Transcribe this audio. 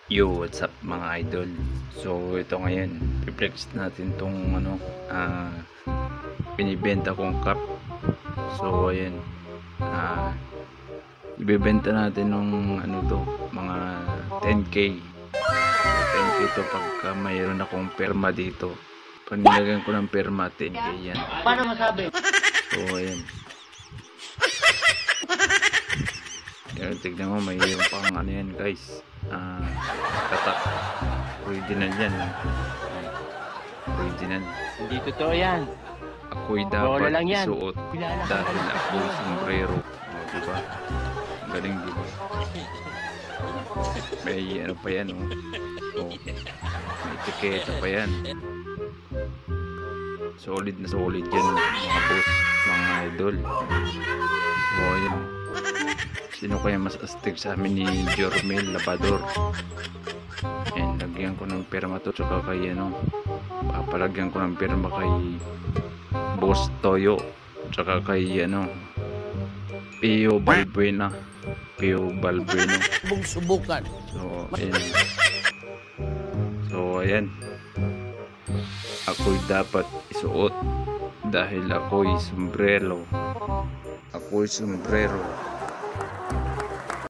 Yo, what's up mga idol? So ito ngayon, i-flex natin tong binibenta kong cup. So ayan, ibebenta natin nung to, mga 10k. 10k to pagka mayroon akong perma dito. Pag nilagyan ko ng perma, 10k yan. Paano masabi? So ayan. Yan, tignan mo, may yung pang ano yan guys. Katak. Original yan. Original. Hindi totoo yan. Ako'y Bola dapat lang yan. isuot dahil ako'y sombrero. O, diba? Ang galing, diba? May ano pa yan, oh. Oh, may etiketa pa yan. Solid na solid yan, mga boss, mga idol. So, yun. Sino kaya mas astig sa amin ni Jormel Labador? Yan, lagyan ko ng perma to, tsaka kay ano, papalagyan ko ng perma kay Boss Toyo, tsaka kay ano, Pio Balbuena. Pio Balbuena. Subukan. So, ayan. So, ayan. Ako'y dapat isuot dahil ako'y sombrero. Ako'y sombrero.